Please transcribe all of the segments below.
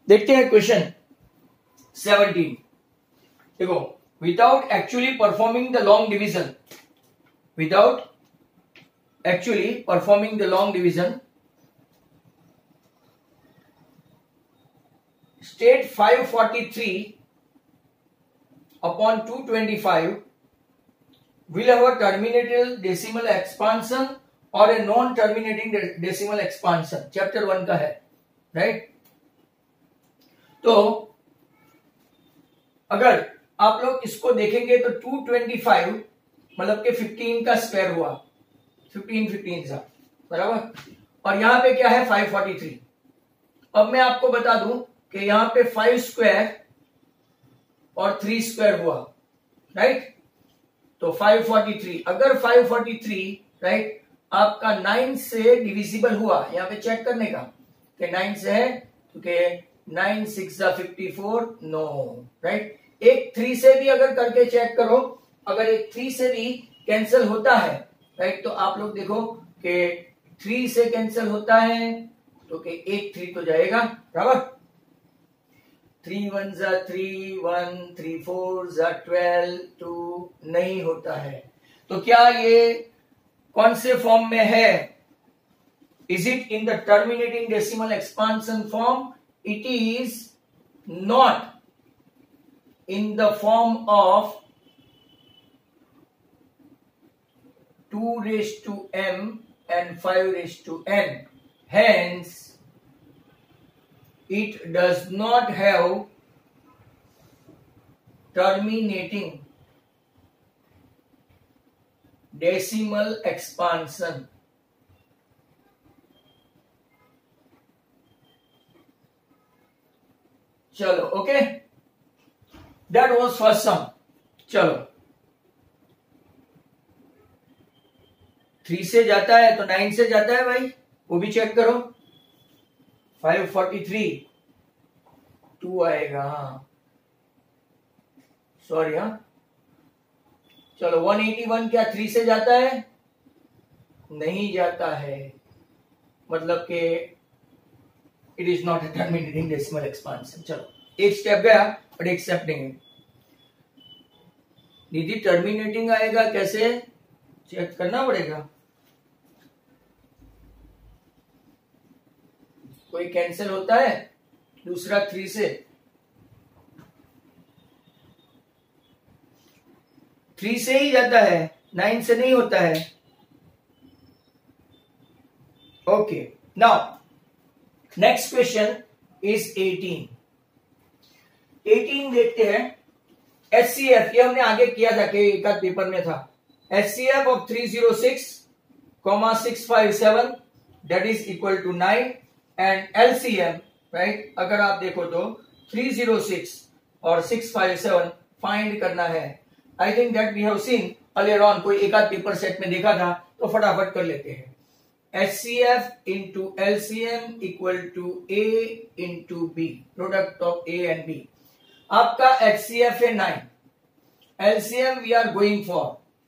देखते हैं क्वेश्चन 17। देखो, without actually performing the long division, without actually performing the long division, state 543 upon 225 will have a terminating decimal expansion or a non-terminating decimal expansion. Chapter 1 का है, right? तो अगर आप लोग इसको देखेंगे तो 225 मतलब के 15 का स्क्वायर हुआ, 15 सा, बराबर, और यहां पे क्या है 543। अब मैं आपको बता दूं कि यहां पे 5 स्क्वायर और 3 स्क्वायर हुआ, राइट? तो 543, अगर 543 राइट आपका 9 से डिविजिबल हुआ, यहां पे चेक करने का कि 9 से है, तो के 9 6 54, नो, राइट? एक 3 से भी अगर करके चेक करो, अगर एक 3 से भी कैंसिल होता है, राइट, तो आप लोग देखो कि 3 से कैंसिल होता है तो कि एक 3 तो जाएगा, बराबर। 3 1 जा 3, 1 3 4 जा 12, 2 नहीं होता है। तो क्या ये कौन से फॉर्म में है? Is it in the terminating decimal expansion form? It is not in the form of 2 raised to m and 5 raised to n. Hence, it does not have terminating decimal expansion. चलो, okay, That was first sum. चलो, 3 से जाता है तो 9 से जाता है भाई, वो भी चेक करो। 543 2 आएगा, हाँ, सॉरी, हाँ, चलो 181 क्या 3 से जाता है? नहीं जाता है, मतलब कि it is not a terminating decimal expansion. चलो, एक स्टेप गया और एक स्टेप नहीं है। निधि टर्मिनेटिंग आएगा कैसे चेक करना पड़ेगा। कोई कैंसिल होता है, दूसरा 3 से, 3 से ही जाता है, 9 से नहीं होता है। Okay, now next question is 18 देखते हैं। HCF, ये हमने आगे किया था कि एक पेपर में था। HCF of 306,657 that is equal to 9 and LCM, right, अगर आप देखो तो 306 और 657 फाइंड करना है। I think that we have seen earlier on, कोई एक आध पेपर सेट में देखा था, तो फटाफट कर लेते हैं। HCF into LCM equal to A into B, product of A and B. आपका HCF है 9, LCM we are going for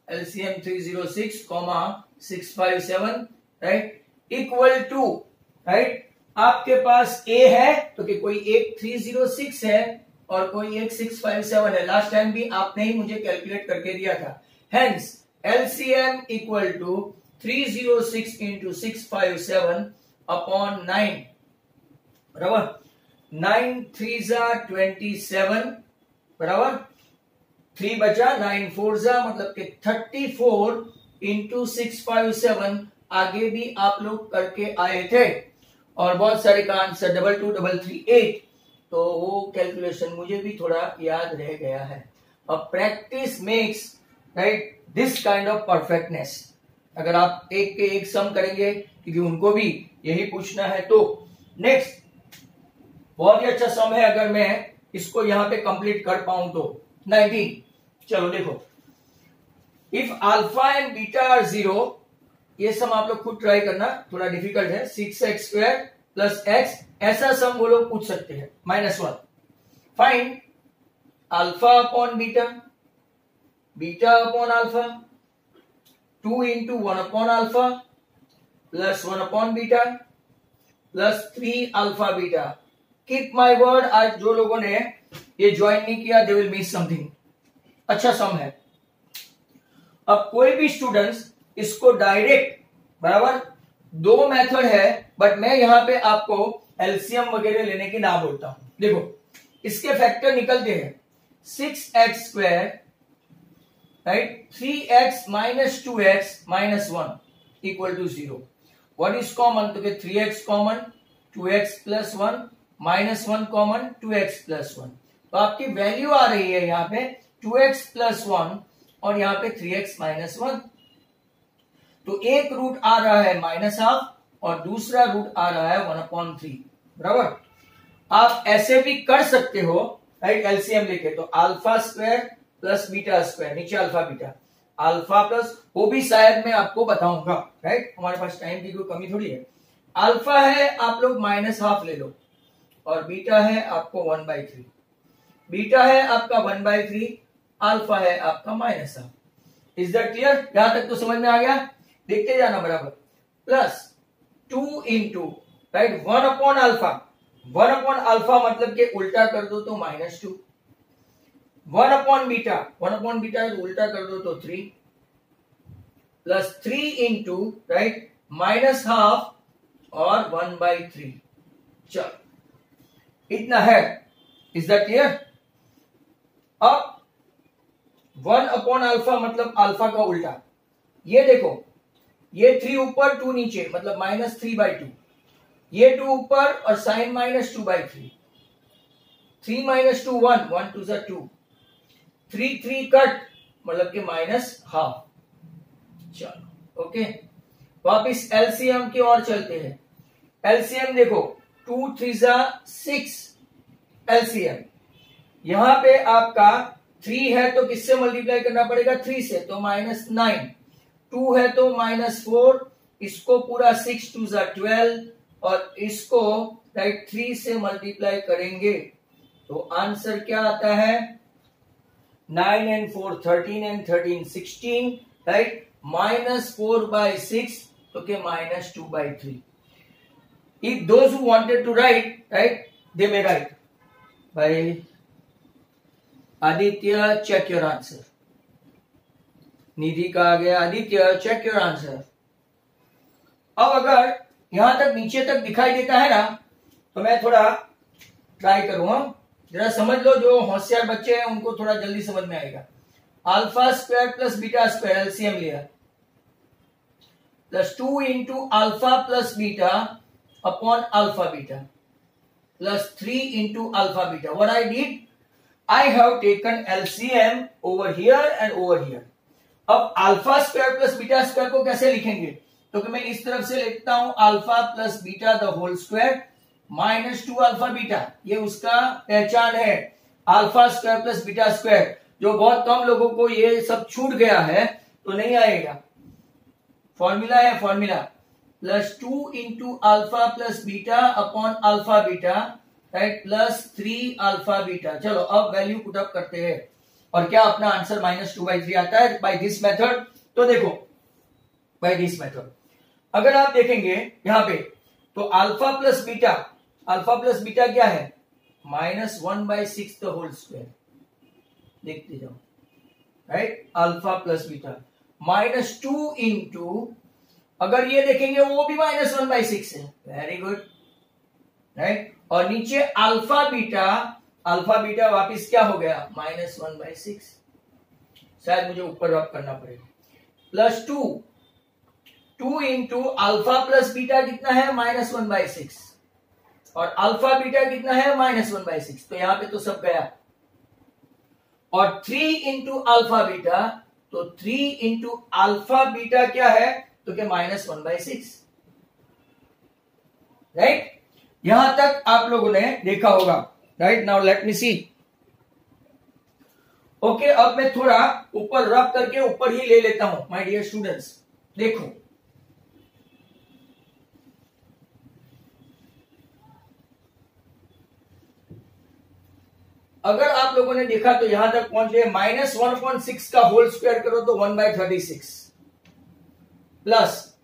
LCM 306,657, right, equal to, right, आपके पास A है तो कि कोई एक 306 है और कोई एक 657 है। लास्ट टाइम भी आपने ही मुझे कैलकुलेट करके दिया था। Hence LCM equal to 306 into 657 upon 9, बराबर, 9 3 जा 27, बराबर, 3 बचा, 9 4 जा मतलब कि 34 into 657। आगे भी आप लोग करके आए थे और बहुत सारे का आंसर 22338, तो वो कैलकुलेशन मुझे भी थोड़ा याद रह गया है। अब practice makes, right, this kind of perfectness. अगर आप एक के एक सम करेंगे, क्योंकि उनको भी यही पूछना है, तो नेक्स्ट बहुत ही अच्छा सम है। अगर मैं इसको यहां पे कंप्लीट कर पाऊं तो 19। चलो देखो, if alpha and beta are 0, ये सम आप लोग खुद ट्राई करना, थोड़ा डिफिकल्ट है। 6x² प्लस x, ऐसा सम वो लोग पूछ सकते हैं। -1, find alpha upon beta, beta upon alpha, 2 into 1 upon alpha plus 1 upon beta plus 3 alpha beta keep my word, आज जो लोगों ने ये ज्वाइन नहीं किया दे विल मिस समथिंग। अच्छा सम है। अब कोई भी स्टूडेंट्स इसको डायरेक्ट, बराबर, दो मेथड है, बट मैं यहां पे आपको एलसीएम वगैरह लेने की ना बोलता हूं। देखो इसके फैक्टर निकलते हैं 6x square, right, 3x minus 2x minus 1 equal to 0। What is common? तो 3x common, 2x plus 1 minus 1 common, 2x plus 1। तो आपकी वैल्यू आ रही है यहाँ पे 2x प्लस 1 और यहाँ पे 3x माइनस 1। तो एक रूट आ रहा है माइनस हाफ और दूसरा रूट आ रहा है 1/3, बराबर। आप ऐसे भी कर सकते हो, राइट, एलसीएम लेके। तो alpha square plus beta square, नीचे अल्फा बीटा, अल्फा प्लस, वो भी शायद मैं आपको बताऊंगा, राइट, हमारे पास टाइम की कोई कमी थोड़ी है। अल्फा है आप लोग माइनस हाफ ले लो और बीटा है आपको 1/3। बीटा है आपका 1/3, अल्फा है आपका minus half. Is that clear? यहां तक तो समझ में आ गया? देखते जाना, बराबर। प्लस 2 इंटू, राइट, 1/अल्फा। 1/अल्फा मतलब के उल्टा कर दो तो -2। 1/बीटा, 1/बीटा उल्टा कर दो तो 3, plus 3 into, right, minus half और 1/3। चलो इतना है। Is that clear? अब 1/अल्फा मतलब अल्फा का उल्टा। ये देखो, ये 3 ऊपर 2 नीचे, मतलब -3/2। ये 2 ऊपर और साइन -2/3। 3 - 2 1, 1 2 2, 3 3 कट मतलब कि -हाफ। चलो ओके, वापिस एलसीएम की ओर चलते हैं। एलसीएम देखो, 2 3 6 एलसीएम। यहां पे आपका 3 है तो किससे मल्टीप्लाई करना पड़ेगा? 3 से, तो -9। 2 है तो -4, इसको पूरा 6 2 12 और इसको, राइट, 3 से मल्टीप्लाई करेंगे तो आंसर क्या आता है? 9 and 4 13 and 13 16, राइट, -4/6 तो के -2/3। If those who wanted to write, right, they may write. By Aditya, check your answer. निधि का आ गया, आदित्य चेक योर आंसर। अब अगर यहां तक नीचे तक दिखाई देता है ना, तो मैं थोड़ा ट्राई करूंगा, जरा समझ लो। जो होशियार बच्चे हैं उनको थोड़ा जल्दी समझ में आएगा। Alpha square plus beta square LCM लिया, plus 2 into alpha plus beta upon alpha beta plus 3 into alpha beta. What I did, I have taken LCM over here and over here. अब alpha square plus beta square को कैसे लिखेंगे? तो कि मैं इस तरफ से लिखता हूं alpha plus beta the whole square -2 alpha beta. ये उसका पहचान है, alpha square plus beta square. जो बहुत कम लोगों को ये सब छूट गया है तो नहीं आएगा। फॉर्मूला है, formula +2 into alpha plus beta upon alpha beta, right, +3 alpha beta. चलो अब वैल्यू पुट अप करते हैं और क्या अपना आंसर -2/3 आता है बाय दिस मेथड। तो देखो बाय दिस मेथड अगर आप देखेंगे यहां पे, तो अल्फा प्लस बीटा क्या है? -1/6 द होल स्क्वायर। देखते जाओ, right, alpha plus beta -2 into, अगर ये देखेंगे वो भी -1/6 है। Very good, right. और नीचे अल्फा बीटा वापिस क्या हो गया? -1/6। शायद मुझे ऊपर रब करना पड़ेगा। +2 इंटू अल्फा प्लस बीटा कितना है? -1/6 और अल्फा बीटा कितना है? -1/6। तो यहां पे तो सब गया। और 3 इंटू अल्फा बीटा, तो 3 इंटू अल्फा बीटा क्या है? तो क्या -1/6, राइट। यहां तक आप लोगों ने देखा होगा, राइट। नाउ लेट मी सी। ओके, अब मैं थोड़ा ऊपर रब करके ऊपर ही ले लेता हूं माय डियर स्टूडेंट्स। देखो अगर आप लोगों ने देखा तो यहां तक पहुंच गए, -1/6 का होल स्क्वायर करो तो 1/36 प्लस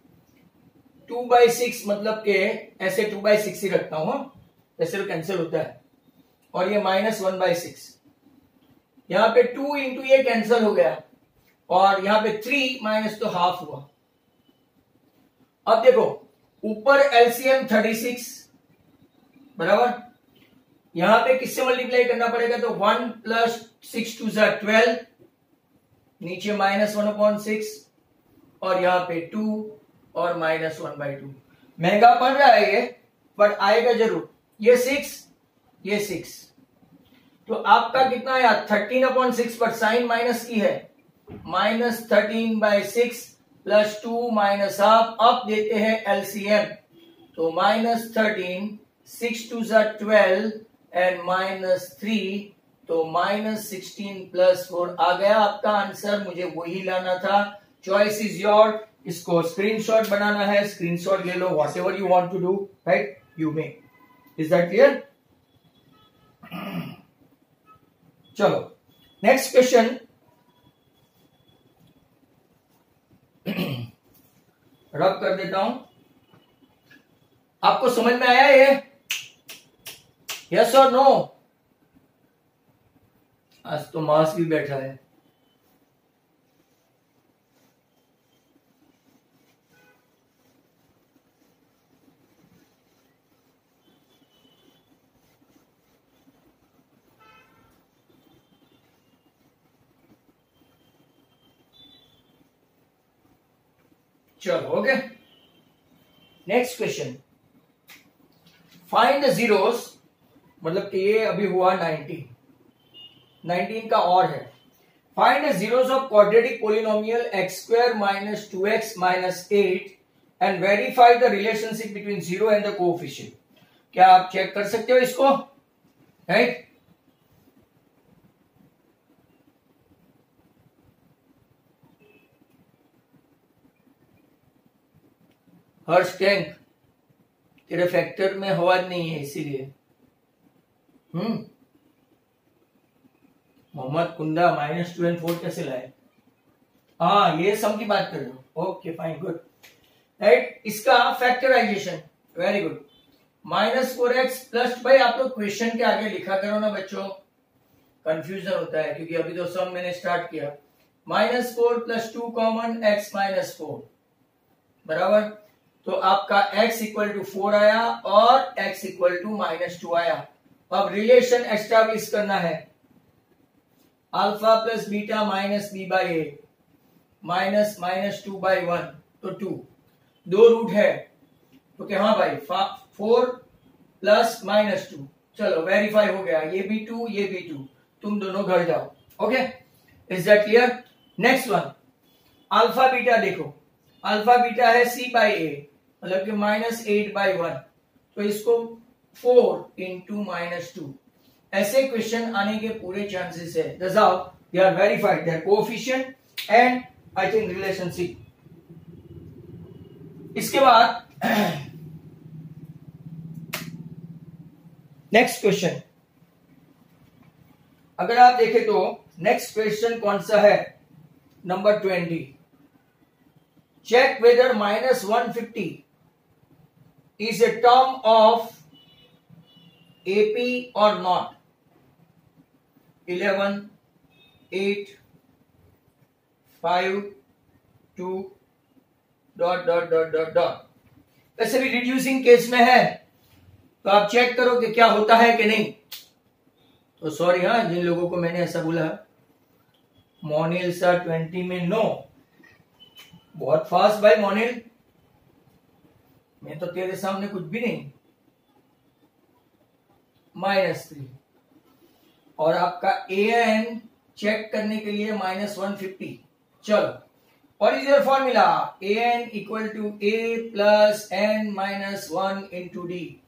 2/6, मतलब के ऐसे 2/6 ही रखता हूं, ऐसे तो कैंसिल होता है, और ये -1/6, यहाँ पे 2 इंटू ये कैंसिल हो गया, और यहाँ पे 3 माइनस तो हाफ हुआ। अब देखो ऊपर एलसीएम 36 बराबर, यहां पे किससे मल्टीप्लाई करना पड़ेगा, तो 1 प्लस 6 2 12, नीचे -1/6, और यहां पे 2 और -1/2। महंगा पड़ रहा है ये, बट आएगा जरूर। ये 6, ये 6, तो आपका कितना आया 13/6, पर साइन माइनस की है, -13/6 प्लस 2 माइनस हाफ। अब देते हैं एलसीएम, तो -13, 6 2 12 एंड -3, तो -16 प्लस 4 आ गया आपका आंसर। मुझे वही लाना था, चॉइस इज योर। इसको स्क्रीनशॉट बनाना है, स्क्रीनशॉट ले लो, what you want to do, right, you may. Is that clear? चलो नेक्स्ट क्वेश्चन, रब कर देता हूं। आपको समझ में आया ये? यस और नो? आज तो मास भी बैठा है। चलो okay, next question, find the zeros, मतलब कि ये अभी हुआ 19 का और है। Find the zeros of quadratic polynomial x² - 2x - 8 and verify the relationship between zero and the coefficient. क्या आप चेक कर सकते हो इसको, राइट? हर्ष टैंक, तेरे फैक्टर में हवा नहीं है इसीलिए। मोहम्मद कुंदा -2 और 4 कैसे लाए? हाँ, ये सम की बात कर रहे हो, ओके फाइन गुड, राइट। इसका factorisation, very good. -4x plus, भाई आप लोग क्वेश्चन के आगे लिखा करो ना बच्चों, कंफ्यूजन होता है, क्योंकि अभी तो सम मैंने स्टार्ट किया। -4 + 2 कॉमन, x - 4 बराबर, तो आपका x = 4 आया और x = -2 आया। अब रिलेशन एस्टैब्लिश करना है, alpha plus beta minus b/a minus -2/1, तो 2, 2 रूट है, तो क्या, हाँ भाई 4 प्लस -2, चलो वेरीफाई हो गया, ये भी 2, ये भी 2, तुम दोनों घर जाओ, okay. Is that clear? Next one, alpha beta देखो, अल्फा बीटा है c/a, मतलब कि -8/1, तो इसको 4 × -2, ऐसे क्वेश्चन आने के पूरे चांसेस है। That's how they are verified, their coefficient and I think relationship। इसके बाद नेक्स्ट क्वेश्चन, अगर आप देखें तो नेक्स्ट क्वेश्चन कौन सा है, number 20। Check whether -150 is a term of AP or not। 11, 8, 5, 2, ... वैसे भी रिड्यूसिंग केस में है, तो आप चेक करो कि क्या होता है कि नहीं। तो सॉरी हाँ, जिन लोगों को मैंने ऐसा बोला, मोनिल सर 20 में नो, बहुत फास्ट भाई मोनिल, मैं तो तेरे सामने कुछ भी नहीं। -3, और आपका an चेक करने के लिए -150। चलो, what is your formula? an = a plus n - 1 × d,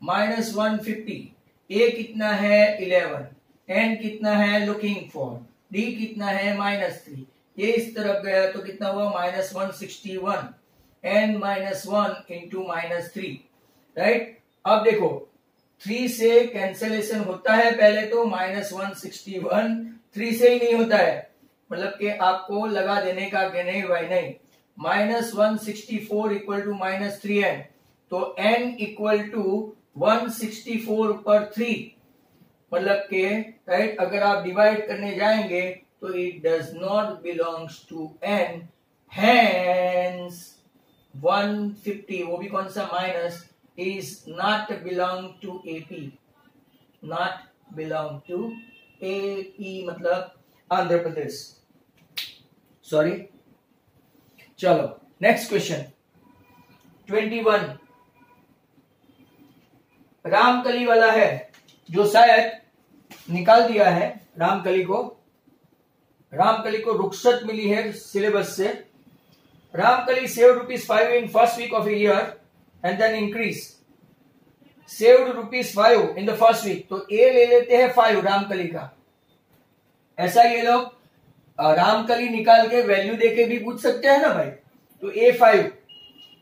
-150, a कितना है 11, n कितना है लुकिंग फॉर, d कितना है -3, ये इस तरफ गया तो कितना हुआ -161, n - 1 × -3, राइट। अब देखो 3 से कैंसलेशन होता है पहले, तो -161 3 से ही नहीं होता है, मतलब कि आपको लगा देने का कि नहीं भाई नहीं, -164 = -3n, तो n = 164 पर 3, मतलब के राइट अगर आप डिवाइड करने जाएंगे तो it does not belongs to n, hence 150 वो भी कौन सा minus is not belong to AP, not belong to AP मतलब आंध्र प्रदेश, सॉरी। चलो नेक्स्ट क्वेश्चन 21 रामकली वाला है, जो शायद निकाल दिया है रामकली को रुखसत मिली है सिलेबस से। Ramkali saved ₹5 in first week of a year and then increase, saved ₹5 in the first week, तो ए ले लेते हैं 5 रामकली का। ऐसा ये लोग रामकली निकाल के वैल्यू देके भी पूछ सकते हैं ना भाई, तो ए 5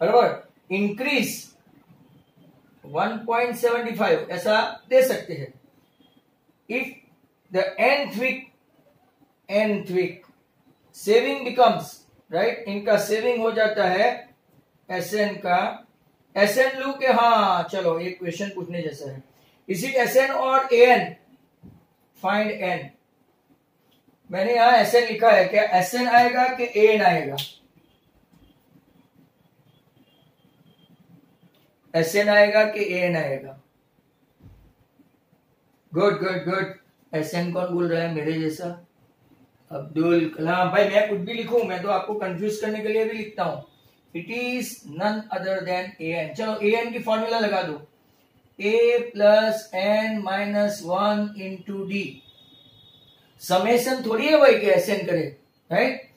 बराबर इंक्रीज 1.75 ऐसा दे सकते हैं। If the nth week saving becomes right, इनका सेविंग हो जाता है एसएन का, एसएन लू के, हाँ चलो एक क्वेश्चन पूछने जैसा है, इज इट एसएन और एएन, फाइंड एन। मैंने यहां एसएन लिखा है, क्या एसएन आएगा कि एएन आएगा? एसएन आएगा कि एएन आएगा? Good good good. एसएन कौन बोल रहा है मेरे जैसा? अब्दुल कलाम। भाई मैं कुछ भी लिखूं, मैं तो आपको कंफ्यूज करने के लिए भी लिखता हूं। It is none other than AN. चलो एएन की फॉर्मूला लगा दो, A plus N minus 1 into D. Summation थोड़ी है भाई कि एसएन करे, right.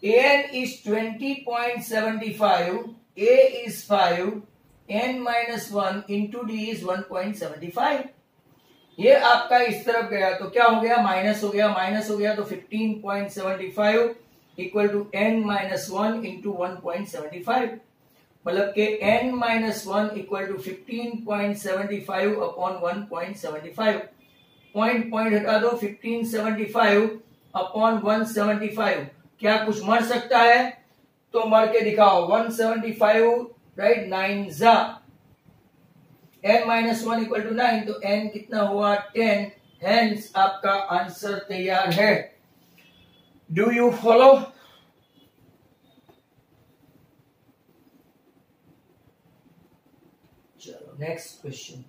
N is 20.75, A is 5, N minus 1 into D is 1.75। ये आपका इस तरफ गया तो क्या हो गया? माइनस हो गया, माइनस हो गया तो 15.75 equal to n minus 1 into 1.75, मतलब के n minus 1 equal to 15.75 upon 1.75। Point हटा दो, 1575 अपॉन 175। क्या कुछ मर सकता है? तो मर के दिखाओ। 175 राइट, 9 जा n माइनस 1 इक्वल टू 9, तो n कितना हुआ? 10। हेंस आपका आंसर तैयार है। Do you follow? चलो नेक्स्ट क्वेश्चन।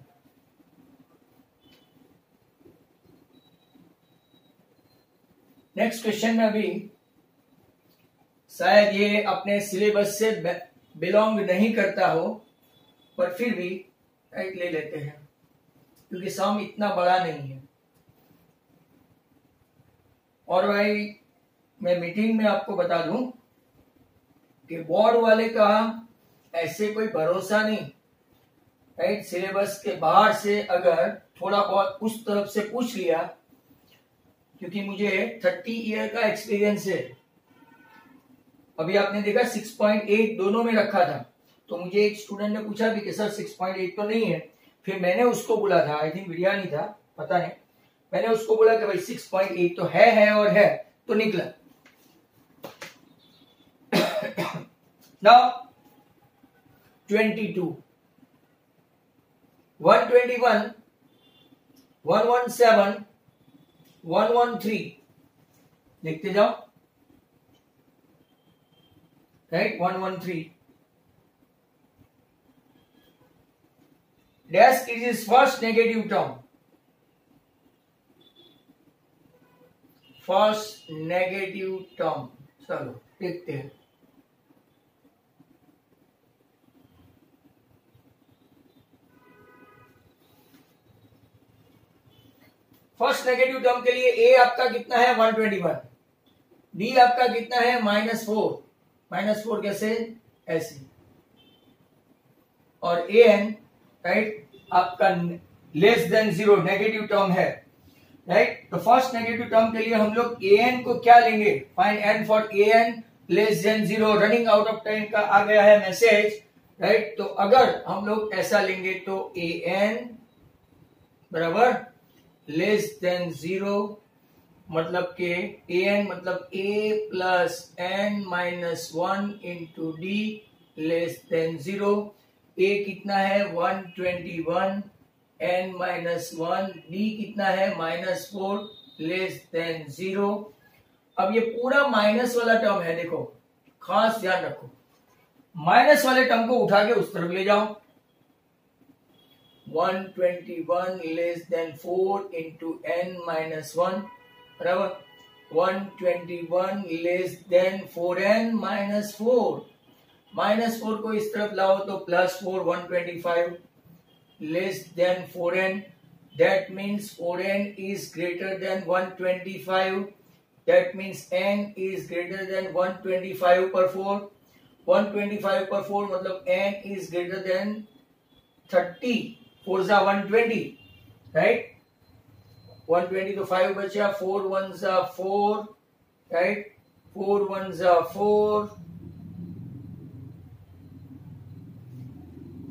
नेक्स्ट क्वेश्चन में अभी शायद ये अपने सिलेबस से बिलोंग नहीं करता हो, पर फिर भी राइट ले लेते हैं क्योंकि सम इतना बड़ा नहीं है। और भाई मैं मीटिंग में आपको बता दूं कि बोर्ड वाले का ऐसे कोई भरोसा नहीं, राइट। सिलेबस के बाहर से अगर थोड़ा बहुत उस तरफ से पूछ लिया, क्योंकि मुझे 30 ईयर का एक्सपीरियंस है। अभी आपने देखा 6.8 दोनों में रखा था, तो मुझे एक स्टूडेंट ने पूछा भी कि सर 6.8 तो नहीं है। फिर मैंने उसको बोला था, आई थिंक वीडियो नहीं था, पता नहीं, मैंने उसको बोला कि भाई 6.8 तो है और है, तो निकला। नाउ 22, 121, 117, 113 लिखते जाओ, right. 113 dash is his first negative term, first negative term. चलो देखते हैं। फर्स्ट नेगेटिव टर्म के लिए ए आपका कितना है? 121। डी आपका कितना है? -4। -4 कैसे? ऐसे। और ए एन राइट आपका लेस देन 0 नेगेटिव टर्म है, राइट। तो फर्स्ट नेगेटिव टर्म के लिए हम लोग ए एन को क्या लेंगे? Find n for a n less than 0। Running out of time का आ गया है मैसेज, राइट। तो अगर हम लोग ऐसा लेंगे तो ए एन बराबर लेस देन 0, मतलब के ए एन मतलब A plus N minus 1 into D less than 0। A कितना है 121 n माइनस 1, डी कितना है -4 लेस देन 0। अब ये पूरा माइनस वाला टर्म है, देखो खास ध्यान रखो, माइनस वाले टर्म को उठा के उस तरफ ले जाओ। 121 less than 4 into n minus 1 बराबर 121 less than 4n minus 4। Minus 4 को इस तरफ लाओ तो +4 125 less than 4n, that means 4n is greater than 125, that means n is greater than 125 पर 4, 125 पर 4 मतलब n is greater than 30, 4 जा 120 राइट, 120 तो 5 बचा, 4 1 जा 4 राइट, 4 1 जा 4,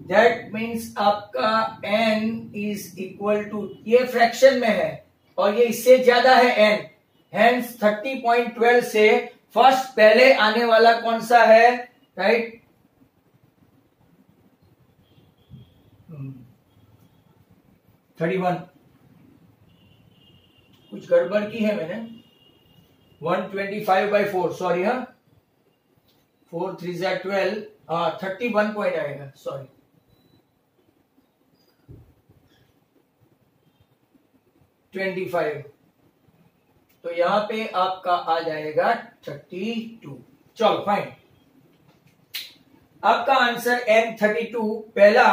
दैट मीन्स आपका n इज इक्वल टू, ये फ्रैक्शन में है और ये इससे ज्यादा है n, हेंस 30.12 से फर्स्ट पहले आने वाला कौन सा है राइट, 31, कुछ गड़बड़ की है मैंने, 125/4 सॉरी, हाँ 4 3 12, 31 पॉइंट आएगा सॉरी, 25, तो यहां पे आपका आ जाएगा 32। चलो फाइन, आपका आंसर n32 पहला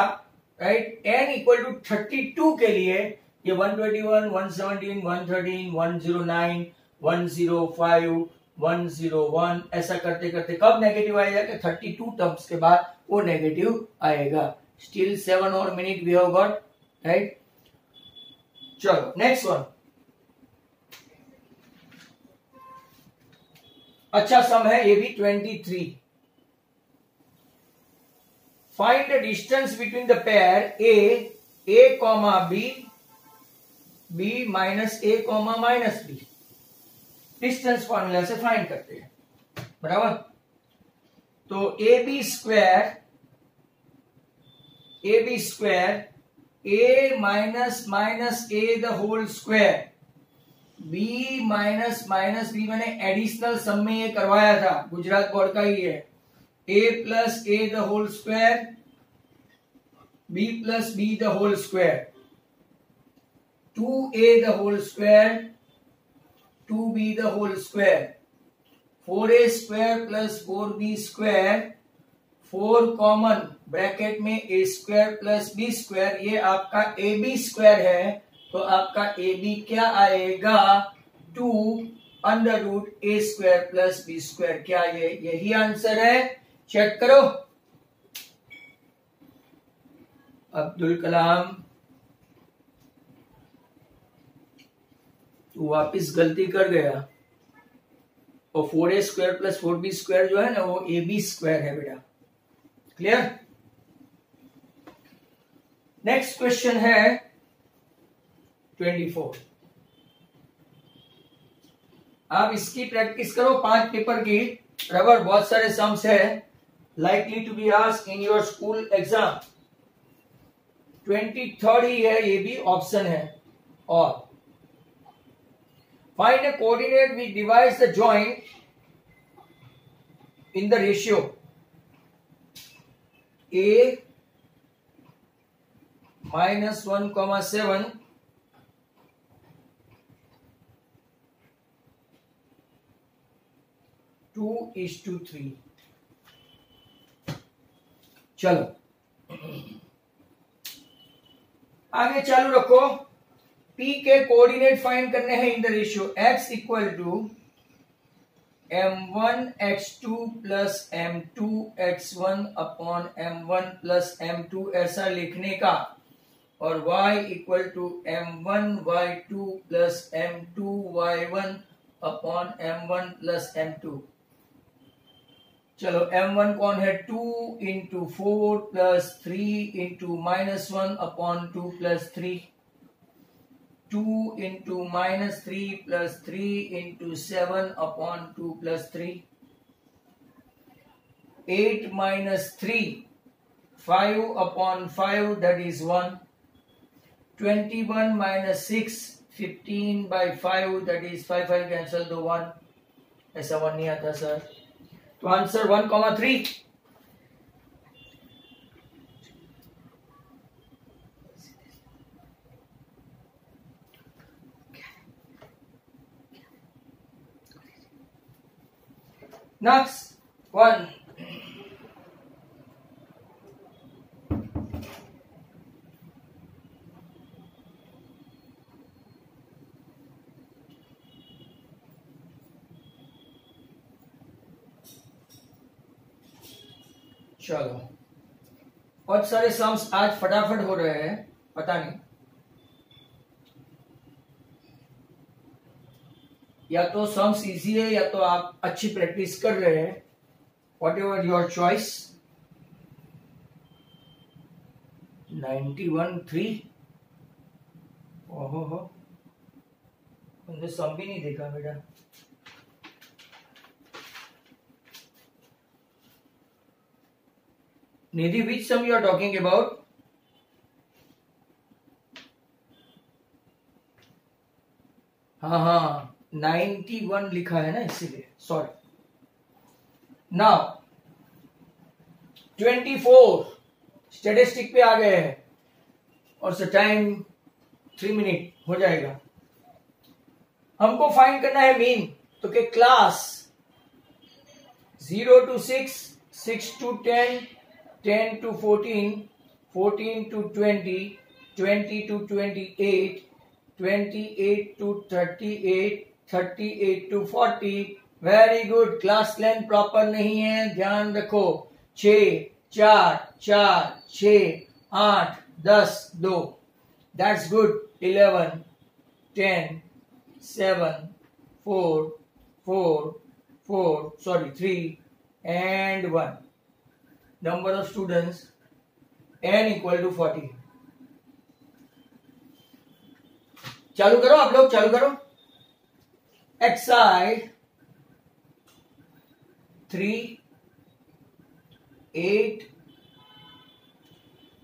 राइट, n इक्वल टू 32 के लिए ये 121 117 113 109 105 101 ऐसा करते करते कब नेगेटिव आएगा कि 32 टर्म्स के बाद वो नेगेटिव आएगा। स्टिल 7 और minute we have got right. चलो नेक्स्ट वन, अच्छा सम है ये भी 23। Find the distance between the pair a comma b minus a comma minus b, distance formula से फाइंड करते हैं बराबर। तो A B square a minus minus a the whole square, b minus minus b, मैंने additional sum में ये करवाया था, गुजरात बोर्ड का ही है, a plus a the whole square b plus b the whole square, 2a the whole square 2b the whole square, 4a square plus 4b square, 4 common bracket में a square plus b square, ये आपका ab square है, तो आपका ab क्या आएगा 2 under root a square plus b square, क्या ये यही आंसर है, चेक करो। अब्दुल कलाम तो वापिस गलती कर गया, और 4a square plus 4b square जो है ना वो ab स्क्वायर है बेटा, क्लियर। नेक्स्ट क्वेश्चन है 24। आप इसकी प्रैक्टिस करो 5 पेपर की, बराबर बहुत सारे सम्स है, likely to be asked in your school exam. 23rd ही है, ये भी ऑप्शन है। और find a coordinate which divides the joint in the ratio a minus 1,7 2:3। चलो आगे चालू रखो। P के कोऑर्डिनेट फाइंड करने हैं in the ratio x equal to m1 x2 plus m2 x1 upon m1 plus m2 ऐसा लिखने का, और y equal to m1 y2 plus m2 y1 upon m1 plus m2। चलो m1 कौन है 2 into 4 plus 3 into -1 upon 2 plus 3, 2 into -3 plus 3 into 7 upon 2 plus 3, 8 minus 3 5 upon 5 that is 1. 21 minus 6 15 by 5 that is 5 cancel the 1. ऐसा 1 नहीं आता sir. तो answer 1,3. Next one. चलो, बहुत सारे सम्स आज फटाफट हो रहे हैं, पता नहीं, या तो सम्स इजी है या तो आप अच्छी प्रैक्टिस कर रहे हैं. What ever your choice. 91,3. ओहो हो, तुमने सम भी नहीं देखा बेटा. Nidhi, which sum you are talking about? हाँ 91 लिखा है ना इसीलिए, सॉरी. नाउ 24 स्टेटिस्टिक पे आ गए हैं और टाइम 3 मिनट हो जाएगा. हमको फाइंड करना है मीन. तो के class 0 to 6, 6 to 10, 10 to 14, 14 to 20, 20 to 28, 28 to 38, 38 to 40. Very good. Class length proper नहीं है, ध्यान रखो. 6, 4, 4, 6, 8, 10, 2. That's good. 11, 10, 7, 4, 4, 4, sorry 3 and 1. Number of students n equal to 40. चालू करो आप लोग, चालू करो. xi 3, 8,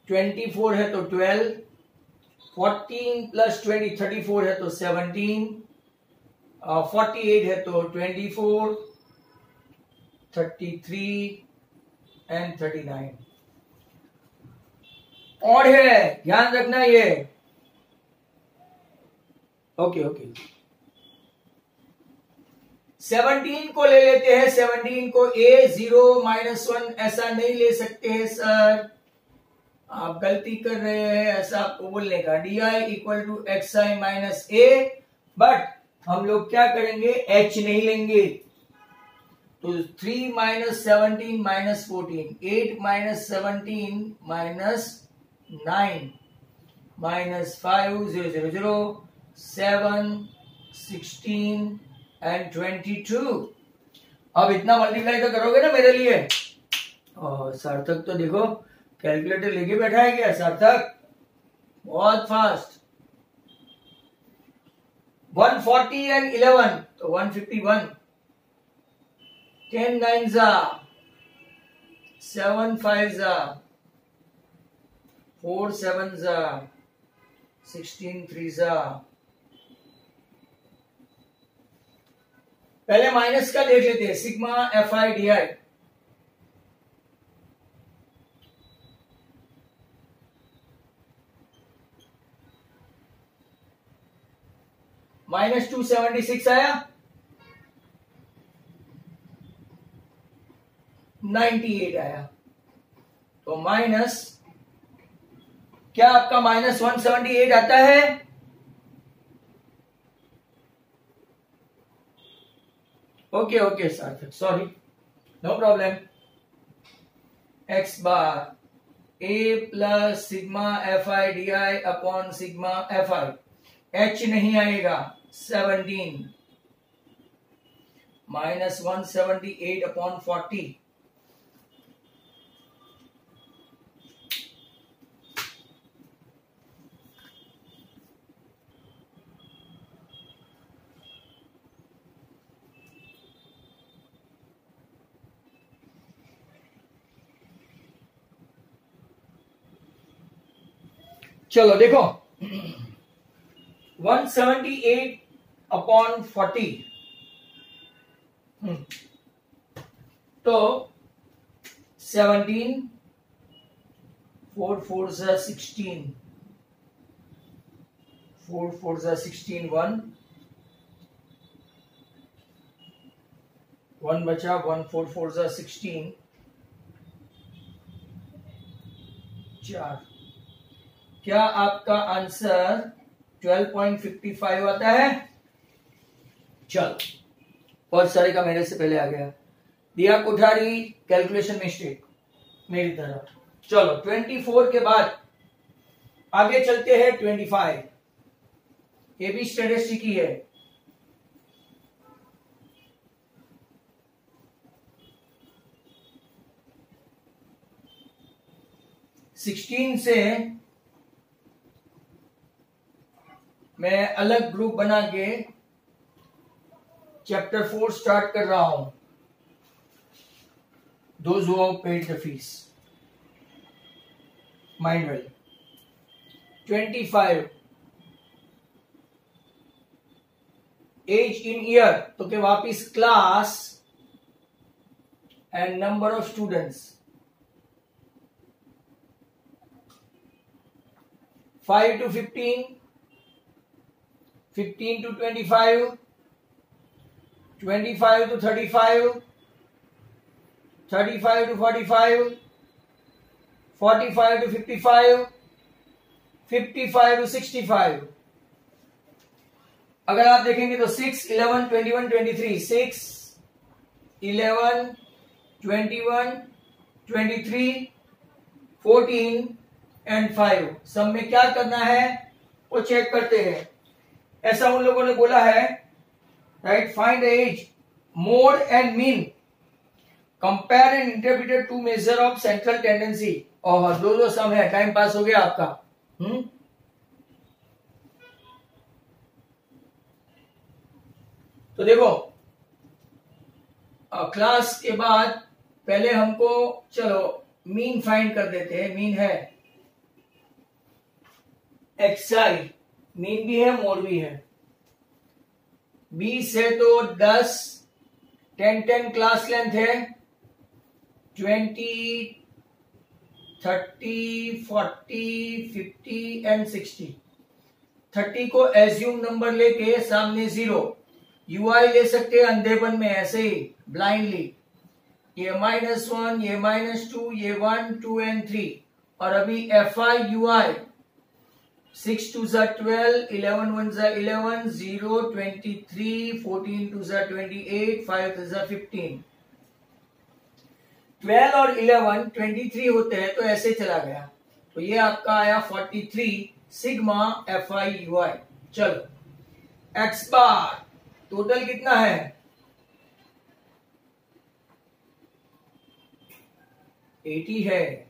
24 है तो 12, 14 plus 20 34 है तो 17, 48 है तो 24, 33 and 39. और है, ध्यान रखना ये. ओके. 17 को ले लेते हैं. 17 को A0 -1 ऐसा नहीं ले सकते हैं सर, आप गलती कर रहे हैं ऐसा आपको बोलने का. DI equal to XI minus A. But हम लोग क्या करेंगे, H नहीं लेंगे. तो 3 minus 17 minus 14, 8 minus 17 minus 9 minus 5, 0, 0, 0, 7, 16 and 22. अब इतना मल्टीप्लाई तो करोगे ना मेरे लिए. और सार्थक तो देखो कैलकुलेटर लेके बैठा है क्या सार्थक, बहुत फास्ट. 140 and 11 तो 151. 10 9s are 7 5s are 4 7s are 16 3s are. पहले माइनस का देख लेते हैं. Sigma FI/DI. -276 आया, 98 आया. तो माइनस क्या आपका -178 आता है. Okay sir, sorry, no problem. x bar a plus sigma FI/DI upon sigma FI. h नहीं आएगा. 17 -178 अपॉन 40. चलो देखो 178/40 तो 17 4 4 16 4 4 16 1 बचा 1 4 4 16 4। क्या आपका आंसर 12.55 आता है? चलो बहुत सारे का मेरे से पहले आ गया। दिया कोठारी कैलकुलेशन मिस्टेक मेरी तरफ। चलो 24 के बाद आगे चलते हैं 25। ये भी स्टैटिस्टिक ही है। सिक्सटीन से मैं अलग ग्रुप बना के चैप्टर 4 स्टार्ट कर रहा हूं। Those who have paid the fees. Mind well. 25 age in year तो के वापिस class and number of students. 5 to 15, 15 to 25, 25 to 35, 35 to 45, 45 to 55, 55 to 65। अगर आप देखेंगे तो 6, 11, 21, 23, 6, 11, 21, 23, 14 एंड 5 सब में क्या करना है वो चेक करते हैं। ऐसा उन लोगों ने बोला है, right? Find age, mode and mean, compare and interpret to measure of central tendency. और दो सम है, टाइम पास हो गया आपका। तो देखो क्लास के बाद पहले हमको चलो मीन फाइंड कर देते हैं। मीन है xi, मीन भी है मोड भी है। 20 है तो 10, 10 क्लास लेंथ है। 20, 30, 40, 50 एंड 60। 30 को एज्यूम नंबर लेके सामने 0 यूआई ले सकते हैं अंधेपन में, ऐसे ही ब्लाइंडली। ये -1, ये -2, ये 1, 2 एंड 3। और अभी FI UI 6 2 12, 11 1 11, 0 23, 14 2 28, 5 2 15। 12 और 11 23 होते हैं तो ऐसे चला गया। तो ये आपका आया 43 सिग्मा FI UI। चलो x बार टोटल कितना है? 80 है।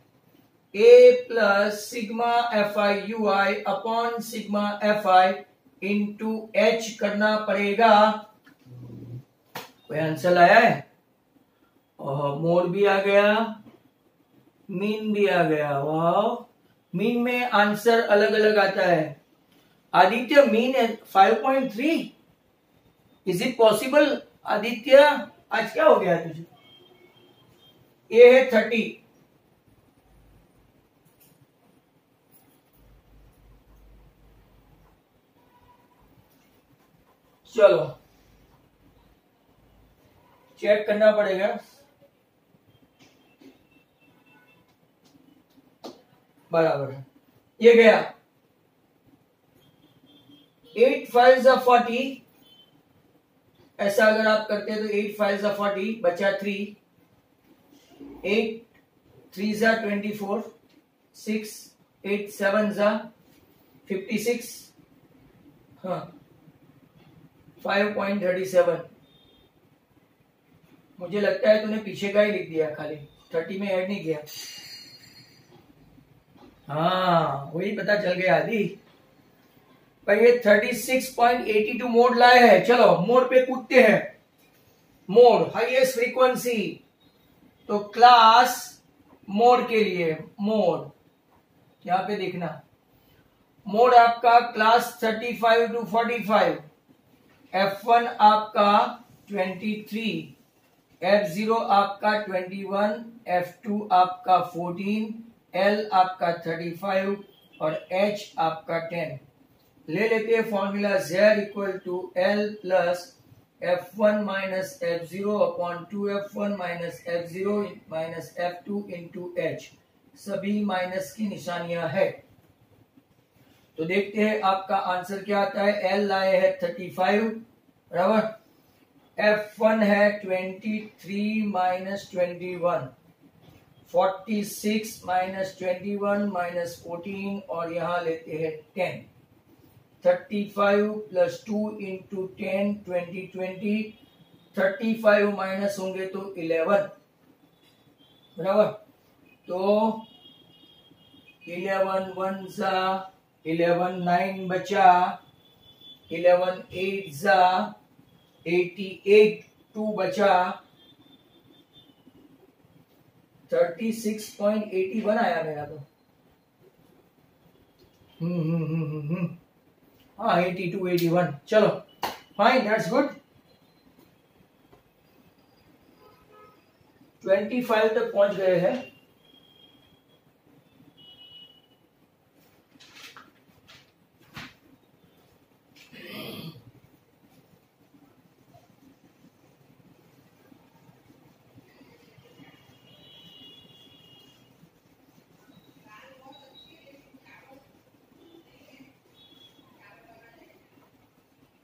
a plus sigma FI UI upon sigma FI into h करना पड़ेगा। कोई आंसर आया है? और मोड भी आ गया, मीन भी आ गया। वाह, मीन में आंसर अलग अलग आता है। आदित्य मीन है 5.3। Is it possible? आदित्य आज क्या हो गया तुझे? ये है 30। चलो चेक करना पड़ेगा। बराबर है, ये गया। 8 5 40। ऐसा अगर आप करते हैं तो 8 5 40 बचा 3, 8 3 24, 6 8 7 56। हाँ 5.37। मुझे लगता है तूने पीछे का ही लिख दिया, खाली 30 में ऐड नहीं किया। हाँ वही पता चल गया आदि पर ये 36.82 मोड लाए हैं। चलो मोड पे कूदते हैं। मोड हाईएस्ट फ्रीक्वेंसी, तो क्लास मोड के लिए मोड यहां पे देखना मोड आपका क्लास 35 to 45, F1 आपका 23, F0 आपका 21, F2 आपका 14, L आपका 35 और H आपका 10। ले लेते हैं formula Z equal to L plus F1 minus F0 upon 2F1 minus F0 minus F2 into H। सभी माइनस की निशानियां है। तो देखते हैं आपका आंसर क्या आता है। L लाए है 35 बराबर, F1 है 23 माइनस 21, 46 माइनस 21 माइनस 14 और यहां लेते हैं 10। 35 प्लस 2 इंटू 10 20, 35 माइनस होंगे तो 11 बराबर। तो 11 1 जा 11 9 बचा, 11 8 जा 88 2 बचा, 36.81 आया मेरा तो। हाँ 82 81, चलो फाइन, दैट्स गुड। 25 तक पहुंच गए हैं।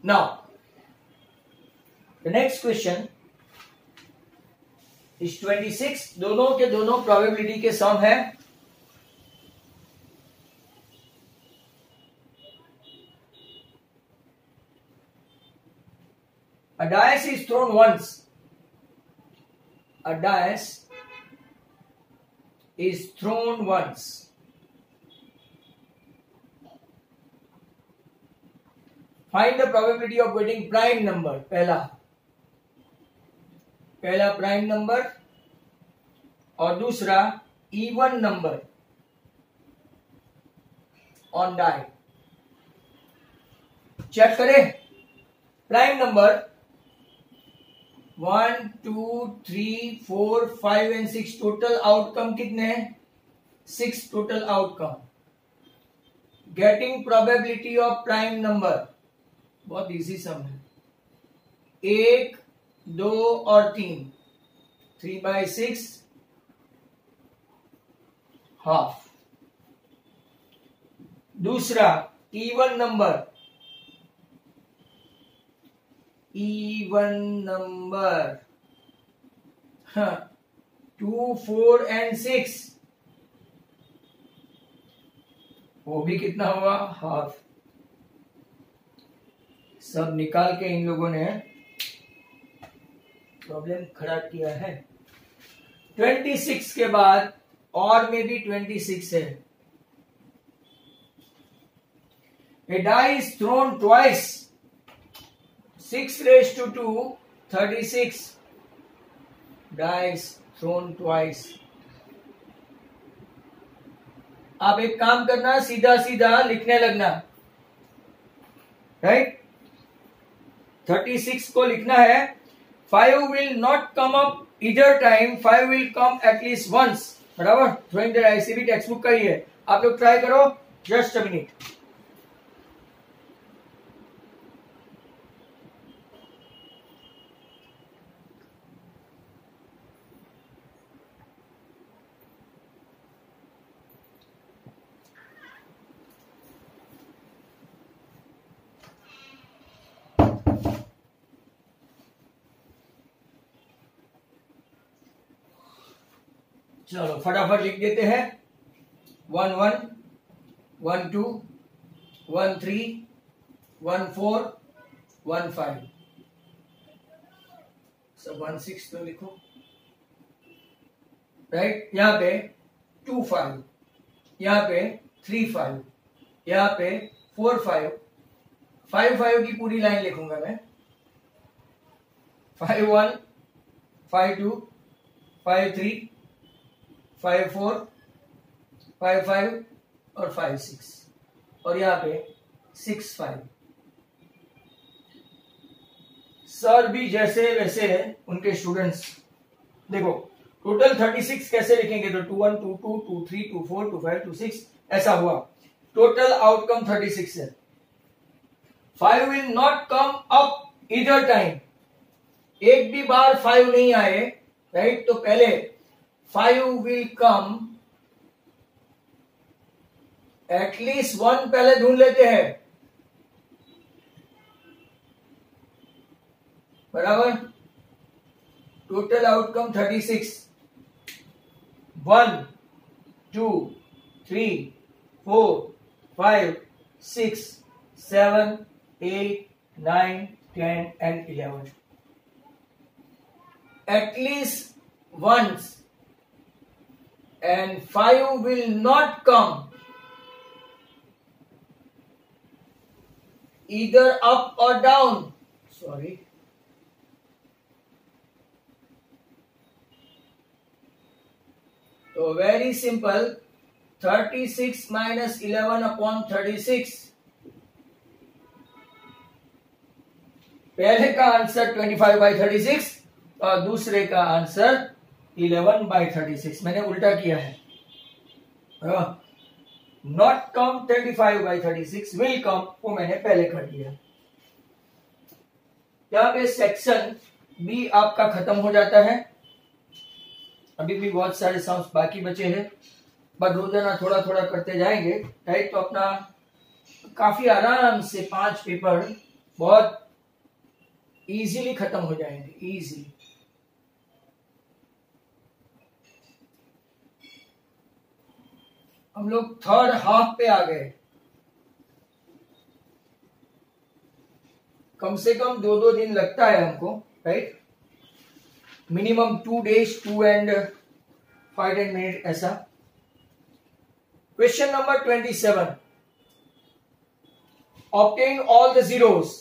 Now, the next question is 26। दोनों के दोनों प्रोबेबिलिटी के सम है। A dice is thrown once. A dice is thrown once. Find the probability of getting prime number। पहला प्राइम नंबर और दूसरा even number on die. Check करें। Prime number 1 2 3 4 5 and 6, total outcome कितने हैं? 6 total outcome. Getting probability of prime number, बहुत easy sum है। 1 2 और 3, 3/6 half. दूसरा इवन नंबर, 2 4 एंड 6, वो भी कितना हुआ? हाफ। सब निकाल के इन लोगों ने प्रॉब्लम खड़ा किया है। 26 के बाद और में भी 26 है। A die is thrown twice, 6 raised to 2 36 dice thrown twice। आप एक काम करना, सीधा सीधा लिखने लगना, राइट। 36 को लिखना है। 5 will not come up either time, 5 will come at least once, बराबर। ड्रॉइंग द ऐसे भी टेक्स्ट बुक का ही है, आप लोग ट्राई करो। Just a minute. चलो फटाफट लिख देते हैं। 1 1 1 2 1 3 1 4 1 5, सब 1 6 तो लिखो, राइट। यहाँ पे 2 5, यहाँ पे 3 5, यहाँ पे 4 5, 5 5 की पूरी लाइन लिखूंगा मैं। 5 1 5 2 5 3 5 4 5 5 और 5 6, और यहाँ पे 6-5। सर भी जैसे वैसे उनके स्टूडेंट्स। देखो टोटल 36 कैसे लिखेंगे, तो 2 1 2 2 2 3 2 4 2 5 2 6 ऐसा हुआ। टोटल आउटकम 36 है। 5 will not come up either time, एक भी बार 5 नहीं आए, राइट। तो पहले 5 विल कम, एटलीस्ट 1 पहले ढूंढ लेते हैं, बराबर। Total outcome 36। 1 2 3 4 5 6 7 8 9 10 and 11. At least once, and 5 will not come either up or down. Sorry. So very simple, 36 minus 11 upon 36. पहले का आंसर 25/36 और दूसरे का आंसर 11/36। मैंने उल्टा किया है। नॉट कम 25/36, विल कम वो मैंने पहले कर दिया। यहाँ पे सेक्शन बी आपका खत्म हो जाता है। अभी भी बहुत सारे सम्स बाकी बचे हैं, बट रोजाना थोड़ा थोड़ा करते जाएंगे, राइट। तो अपना काफी आराम से 5 पेपर बहुत इजीली खत्म हो जाएंगे, इजीली। हम लोग थर्ड हाफ पे आ गए। कम से कम 2-2 दिन लगता है हमको, right. Minimum 2 days 2 and 5 minutes ऐसा। Question number 27, obtain all the zeros।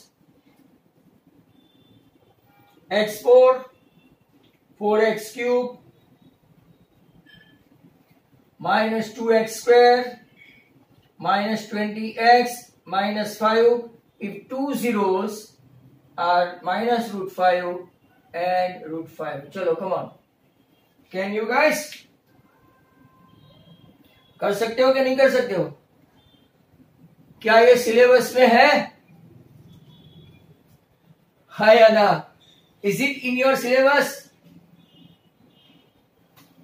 x4 4x cube minus 2x square minus 20x minus 5 if 2 zeros are minus √5 and √5। चलो come on, can you guys कर सकते हो कि नहीं कर सकते हो? क्या ये सिलेबस में है? हाय अना, is it in your syllabus?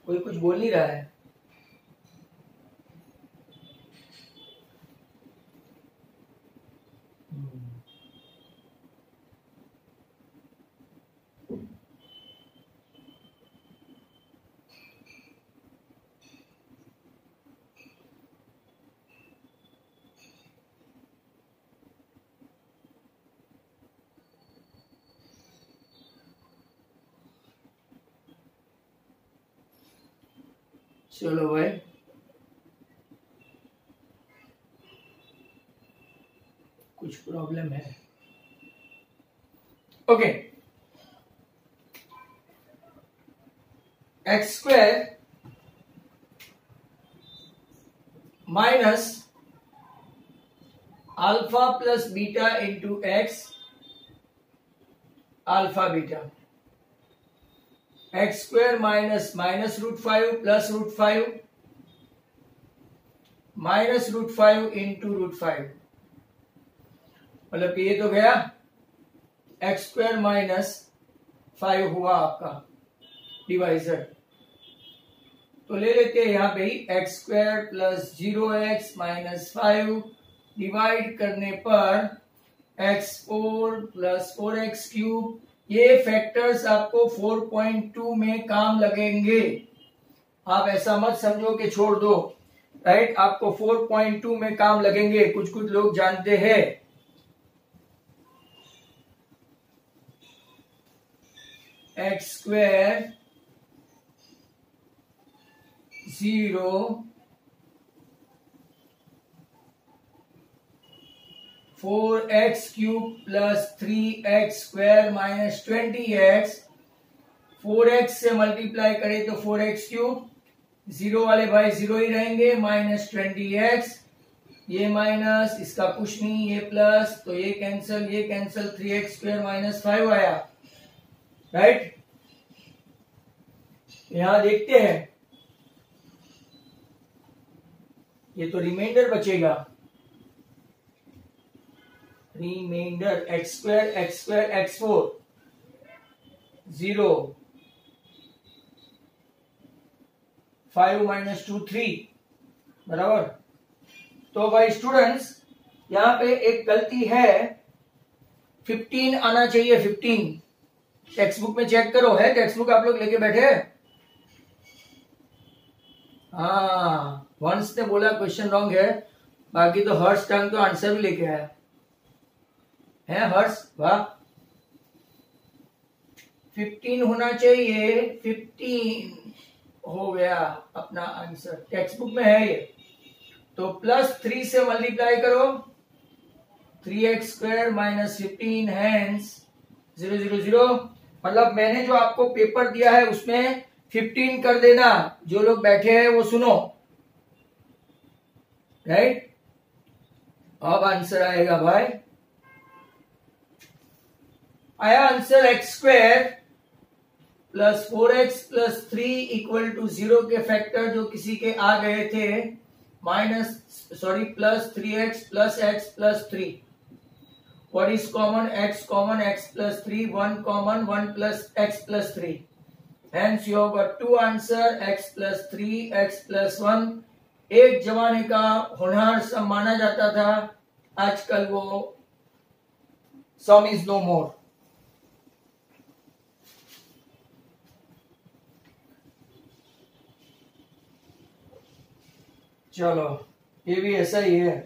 कोई कुछ बोल नहीं रहा है। चलो भाई, कुछ प्रॉब्लम है। Okay, x square minus alpha plus beta into x alpha beta, x square minus minus √5 plus √5 minus √5 into √5, मतलब कि ये तो गया एक्स स्क्वायर माइनस 5 हुआ आपका डिवाइजर। तो ले लेते हैं यहाँ पे ही x square plus 0x minus 5 divide करने पर x4 प्लस 4x क्यूब। ये फैक्टर्स आपको 4.2 में काम लगेंगे। आप ऐसा मत समझो कि छोड़ दो, राइट। आपको 4.2 में काम लगेंगे, कुछ कुछ लोग जानते हैं। X square 0 4x cube plus 3x square minus 20x, 4x से मल्टीप्लाई करें तो 4x क्यूब, 0 वाले भाई 0 ही रहेंगे, माइनस 20x, ये माइनस, इसका कुछ नहीं, ये प्लस, तो ये कैंसल 3x² - 5 आया, राइट। यहां देखते हैं, ये तो रिमाइंडर बचेगा, रिमाइंडर x² x4 0 5 - 2 3 बराबर। तो भाई स्टूडेंट्स यहां पे एक गलती है, 15 आना चाहिए, 15। टेक्स्ट बुक में चेक करो, है टेक्स्ट बुक आप लोग लेके बैठे? हाँ, वंस ने बोला क्वेश्चन रॉन्ग है, बाकी तो हर्ष टंग तो आंसर भी लेके आया है। हर्ष वाह, 15 होना चाहिए, 15 हो गया अपना आंसर, टेक्स्ट बुक में है ये। तो +3 से मल्टीप्लाई करो, 3x² - 15 हैंस 0 0 0। मतलब मैंने जो आपको पेपर दिया है उसमें 15 कर देना, जो लोग बैठे हैं वो सुनो, राइट। अब आंसर आएगा भाई, आया आंसर x² + 4x + 3 = 0 के फैक्टर जो किसी के आ गए थे, +3x + x + 3। What is common? X common, x + 3, 1 common, 1 + x + 3. Hence you have got two answer, x + 3, x + 1। एक जमाने का होनहार सम माना जाता था, आजकल वो सम इज नो मोर। चलो ये भी ऐसा ही है,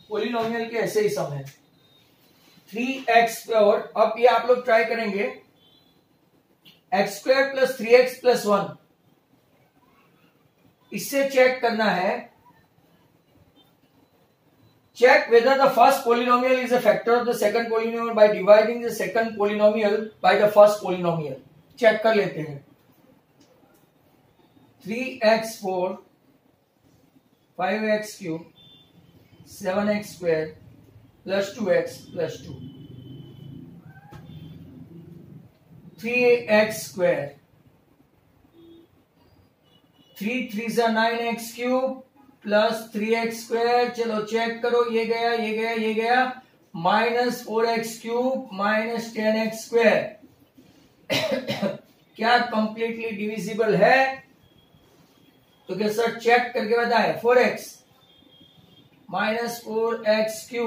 पॉलिनोमियल के ऐसे ही सम है, 3x। और अब ये आप लोग ट्राई करेंगे, x² + 3x + 1, इससे चेक करना है, check whether the first polynomial is a factor of the second polynomial by dividing the second polynomial by the first polynomial। Check कर लेते हैं, 3x4 5x³ 7x² + 2x + 2, 3x² 3 3 9x³ + 3x²। चलो check करो, ये गया ये गया ये गया, -4x³ - 10x²। क्या कंप्लीटली डिविजिबल है? तो क्या सर चेक करके बताए, 4x -4x³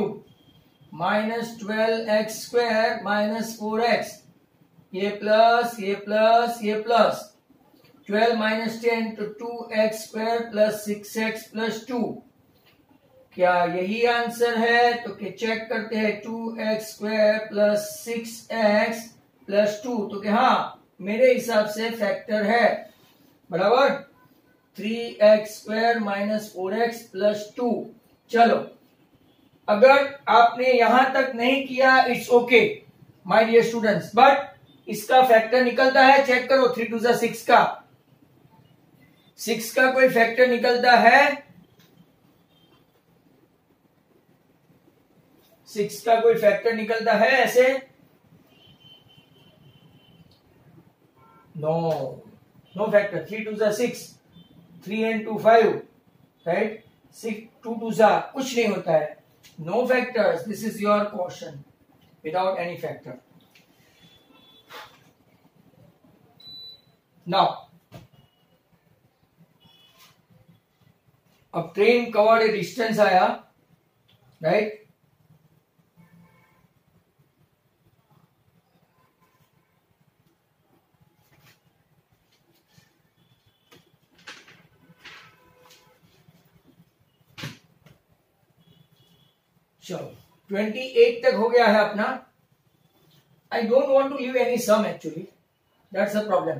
-12x² - 4x, ये प्लस ये प्लस ये प्लस, 12 - 10 तो 2x² + 6x + 2। क्या यही आंसर है? तो क्या चेक करते हैं, 2x² + 6x + 2, तो क्या हाँ मेरे हिसाब से फैक्टर है, बराबर, 3x² - 4x + 2। चलो अगर आपने यहां तक नहीं किया, it's okay my dear students, but इसका फैक्टर निकलता है, चेक करो, 3 2 6 का, 6 का कोई फैक्टर निकलता है, 6 का कोई फैक्टर निकलता है ऐसे? नो फैक्टर, 3 2 6, 3 and 2 5, राइट, 6 2 2 कुछ नहीं होता है, no factors, this is your question without any factor. Now अब ट्रेन कवर्ड ए डिस्टेंस आया, राइट, चलो 28 तक हो गया है अपना। I don't want to leave any sum actually, that's a problem,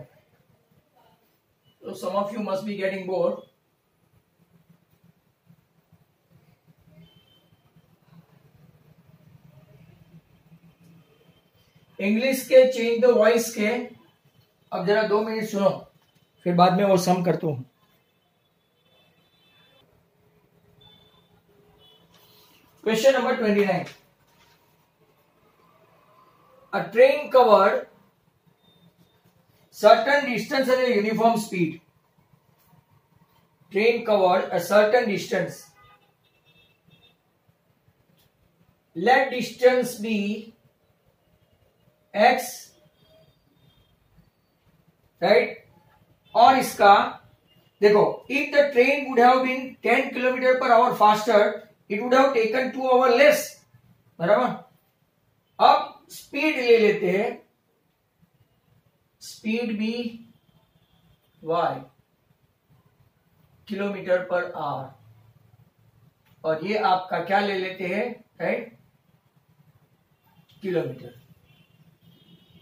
so some of you must be getting bored। English के change the voice के अब जरा 2 मिनट सुनो, फिर बाद में वो सम करता हूं। Question number 29. A train covered certain distance at a uniform speed. Train covered a certain distance. Let distance be x, right? और इसका देखो, if the train would have been 10 km per hour faster, it would have taken 2 hours less. बराबर. अब speed ले लेते हैं, speed भी y kilometre per hour, और ये आपका क्या ले लेते हैं, right, kilometre.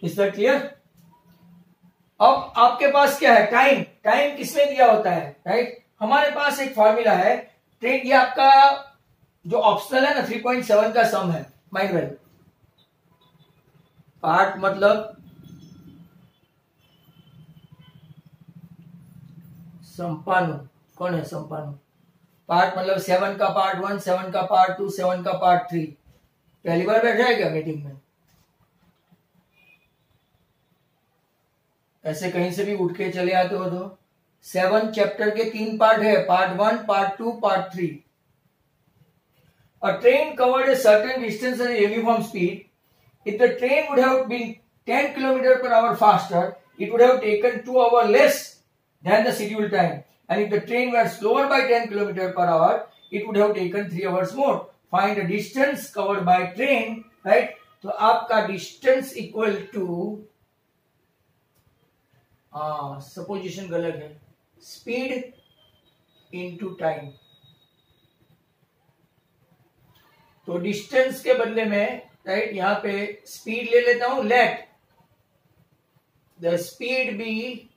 Is that clear? अब आपके पास क्या है, टाइम. टाइम किसमें दिया होता है, राइट? हमारे पास एक फॉर्मूला है. ट्रेन, ये आपका जो ऑप्शनल है ना, 3.7 का सम है. माइंड वेल, पार्ट मतलब संपानु. कौन है संपानु? पार्ट मतलब 7 का पार्ट 1, 7 का पार्ट 2, 7 का पार्ट 3. पहली बार बैठा है क्या मीटिंग में? ऐसे कहीं से भी उठ के चले आते हो तो 7 चैप्टर के 3 पार्ट है, part 1, part 2, part 3. A train covered a certain distance at a uniform speed. If the train would have been 10 km per hour faster, it would have taken 2 hours less than the scheduled time. And if the train were slower by 10 km per hour, it would have taken 3 hours more. Find the distance covered by train, right? तो आपका distance equal to, supposition गलत है, speed into time. तो distance के बदले में, right, यहां पे स्पीड ले लेता हूं. Let the speed be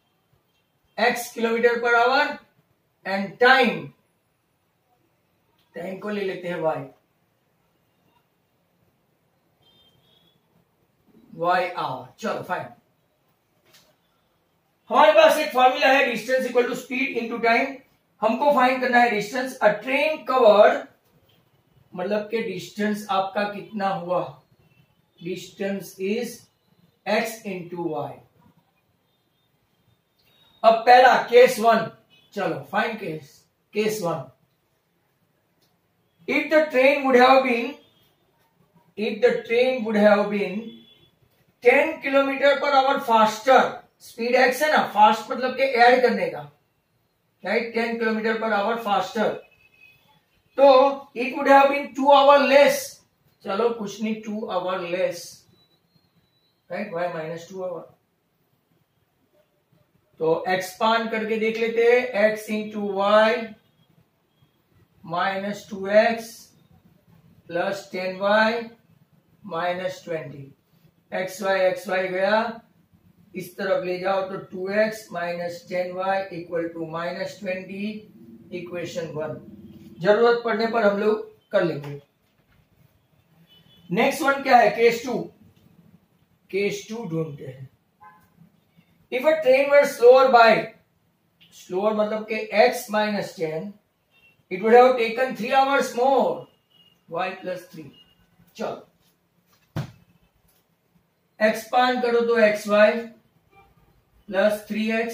x kilometre per hour and time, time को ले लेते हैं y आवर. चलो फाइन. हमारे पास एक फॉर्मूला है, distance equal to speed into time. हमको फाइंड करना है डिस्टेंस. अ ट्रेन कवर्ड, मतलब के डिस्टेंस आपका कितना हुआ, distance is x into y. अब पहला केस 1, चलो find case 1. If the train would have been 10 kilometre per hour faster, speed x है ना, फास्ट मतलब के ऐड करने का, right, 10 kilometre per hour faster, तो it would have been 2 hour less. चलो कुछ नहीं, 2 hour less, right, y minus 2 hour. तो एक्सपांड करके देख लेते हैं. x into y minus 2x plus 10y minus 20. xy गया, इस तरफ ले जाओ तो 2x minus 10y equal to minus 20. Equation 1. जरूरत पड़ने पर हम लोग कर लेंगे. नेक्स्ट वन क्या है, केस 2. केस 2 ढूंढते हैं. If a train were slower मतलब के x minus 10, it would have taken 3 hours more, y plus 3. चलो एक्सपांड करो तो xy plus 3x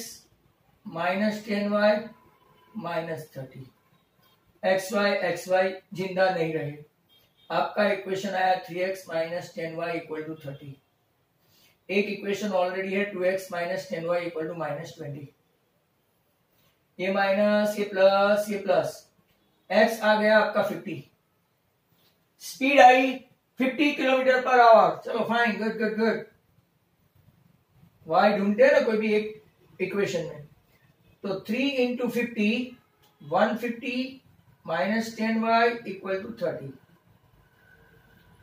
minus 10y minus 30. xy जिंदा नहीं रहे. आपका इक्वेशन आया 3x minus 10y equal to 30. एक इक्वेशन ऑलरेडी है 2x minus 10y equal to minus 20. ये माइनस, ये प्लस, x आ गया आपका 50. Speed I 50 kilometre per our. चलो फाइन, गुड. y ढूंढते हैं ना कोई भी एक इक्वेशन में, तो 3 into 50 150 minus 10y equal to 30,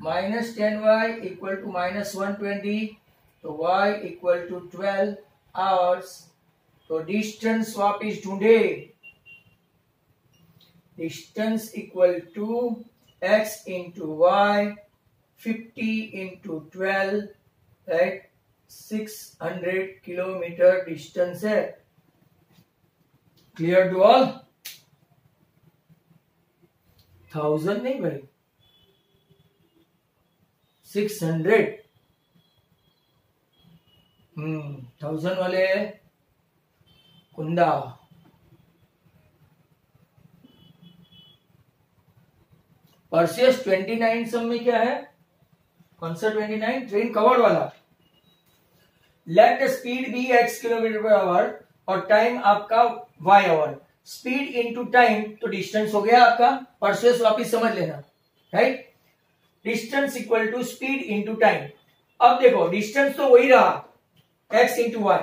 minus 10y equal to minus 120, तो y इक्वल टू 12 आवर्स. तो डिस्टेंस वापिस ढूंढे. Distance equal to x into y, 50 into 12, right, 600 kilometre distance है. Clear to all? 1000 नहीं भाई, 600 1000 वाले कुंदा। परसेस 29 सम में क्या है, कौन सा 29? ट्रेन कवर्ड वाला। Let the speed be x kilometre per hour और टाइम आपका y hour. Speed into time तो डिस्टेंस हो गया आपका। परसेस वापिस समझ लेना, right. Distance equal to speed into time. अब देखो डिस्टेंस तो वही रहा x इंटू वाई,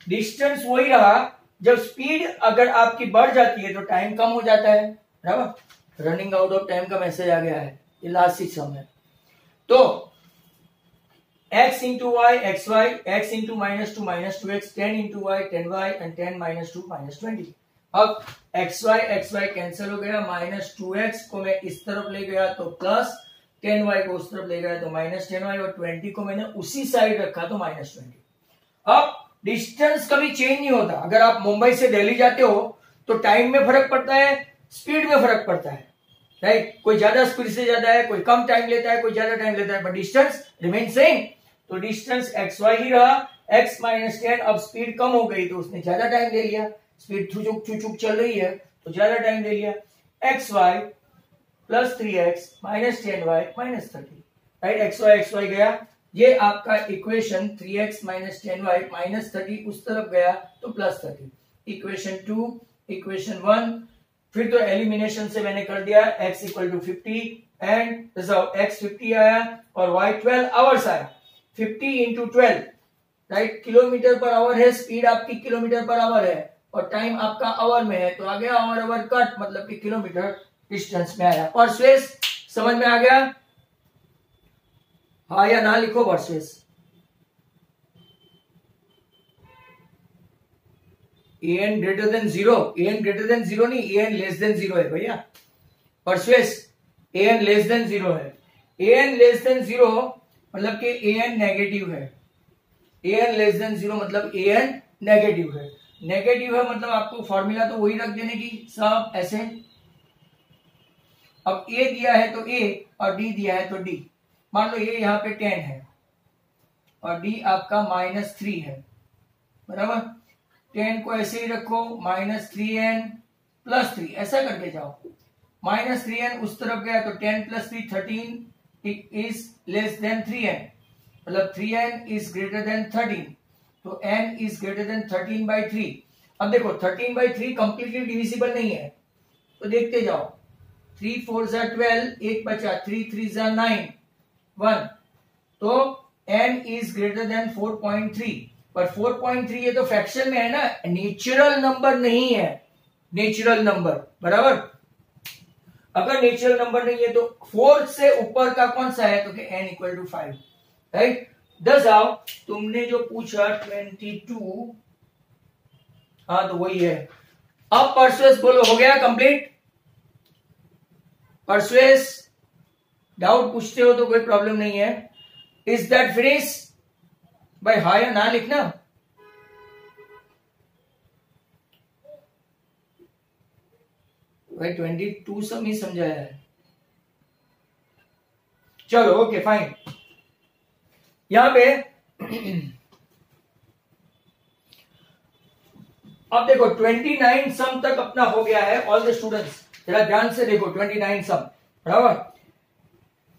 डिस्टेंस वही रहा। जब स्पीड अगर आपकी बढ़ जाती है तो टाइम कम हो जाता है, बराबर। रनिंग आउट ऑफ टाइम का मैसेज आ गया है, ये लास्ट ही सम है। तो x into y x y, x into -2 -2x, 10 into y 10y and 10 -2 -20। अब xy कैंसिल हो गया, -2x को मैं इस तरफ ले गया तो प्लस, 10y को उस तरफ ले गया तो -10y और 20 को मैंने उसी साइड रखा तो -20। अब डिस्टेंस कभी चेंज नहीं होता। अगर आप मुंबई से दिल्ली जाते हो तो टाइम में फर्क पड़ता है, स्पीड में फर्क पड़ता है, राइट। कोई ज्यादा स्पीड से जाता है, कोई कम टाइम लेता है, कोई ज्यादा टाइम लेता है, बट डिस्टेंस रिमेन सेम। तो डिस्टेंस xy ही रहा, x -10। अब स्पीड कम हो गई तो उसने ज्यादा टाइम ले लिया, स्पीड चुचुक चल रही है तो ज्यादा टाइम ले लिया। xy plus 3x -10y -30, right. xy गया, ये आपका इक्वेशन 3x -10y -30 उस तरफ गया तो +30। इक्वेशन 2, इक्वेशन 1, फिर तो एलिमिनेशन से मैंने कर दिया x equal to 50 and x 50 आया और y 12 आवर्स आया। 50 into 12, right. Kilometre per hour है, स्पीड आपकी किलोमीटर पर आवर है और टाइम आपका आवर में है, तो आ गया आवर कट, मतलब कि किलोमीटर डिस्टेंस में आया। परसेस समझ में आ गया? हाँ या ना लिखो Perseus. an greater than 0, an greater than 0 नहीं, an लेस देन 0 है भैया। परसेस an लेस देन 0 है। an लेस देन 0 मतलब कि an नेगेटिव है। an लेस देन 0 मतलब an नेगेटिव है। नेगेटिव है मतलब आपको फॉर्मूला तो वही रख देने की सब ऐसे। अब a दिया है तो a और d दिया है तो d। मान लो ये यहाँ पे 10 है और d आपका -3 है, बराबर। 10 को ऐसे ही रखो, -3n + 3 ऐसा करके जाओ। -3n उस तरफ गया तो 10 + 3 13 इज लेस देन 3n, मतलब 3n इज ग्रेटर देन 13, तो n इज ग्रेटर देन 13/3। अब देखो 13/3 कंप्लीटली डिविजिबल नहीं है, तो देखते जाओ। 3 4 = 12, एक बचा, 3 3 = 9 1, तो n इज ग्रेटर देन 4.3। पर 4.3 ये तो फ्रैक्शन में है ना, नेचुरल नंबर नहीं है, नेचुरल नंबर, बराबर। अगर नेचुरल नंबर नहीं है तो 4 से ऊपर का कौन सा है, तो कि n = 5, राइट। 10 आओ, तुमने जो पूछा 22, हाँ तो वही है। अब परसुएस बोलो, हो गया कंप्लीट? परसुएस डाउट पूछते हो तो कोई प्रॉब्लम नहीं है। Is that finish? भाई हाँ या ना लिखना। भाई 22 सम ही समझाया है। चलो ओके फाइन। यहां पे अब देखो 29 सम तक अपना हो गया है। ऑल द स्टूडेंट्स जरा ध्यान से देखो, 29 सम, बराबर।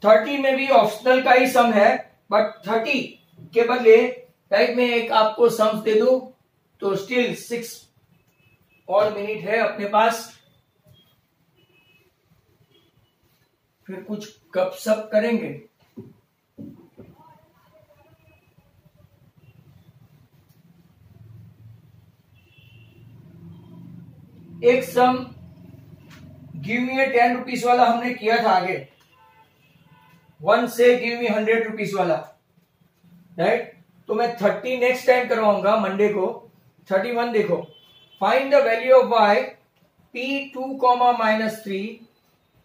30 में भी ऑप्शनल का ही सम है, बट 30 के बदले राइट में एक आपको सम्स दे दूं तो स्टिल 6 और मिनट है अपने पास, फिर कुछ गपशप करेंगे। एक सम गिव मी 10 रुपीज वाला हमने किया था आगे, 1 से गिव मी 100 रुपीज वाला, राइट। तो मैं 30 नेक्स्ट टाइम करवाऊंगा मंडे को। 31 देखो, find the value of y, p2, -3,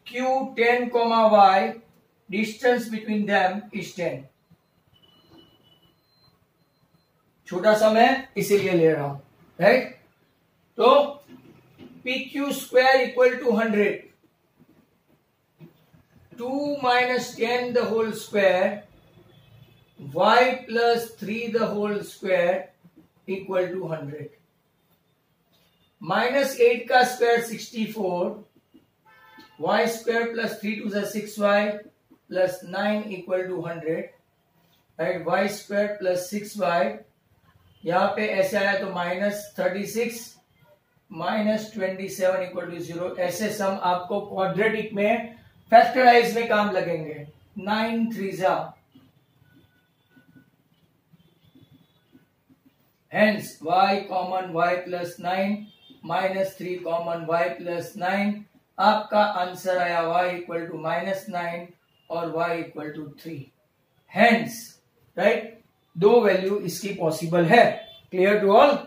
q10, y, distance between them is 10। छोटा सम है इसीलिए ले रहा हूं, राइट। तो PQ² = 100, 2 minus 10 the whole square y plus 3 the whole square equal to 100. Minus 8 का square 64, y square plus 3 to the 6y plus 9 equal to 100. Right, y square plus 6y, यहाँ पे ऐसे आया तो -36 माइनस 27 इक्वल टू 0. ऐसे सम आपको quadratic में factorise में काम लगेंगे. 9 3 hence y common y plus 9 minus 3 common y plus 9. आपका आंसर आया y इक्वल टू -9 और y equal to 3. Hence right, दो वैल्यू इसकी पॉसिबल है. Clear to all.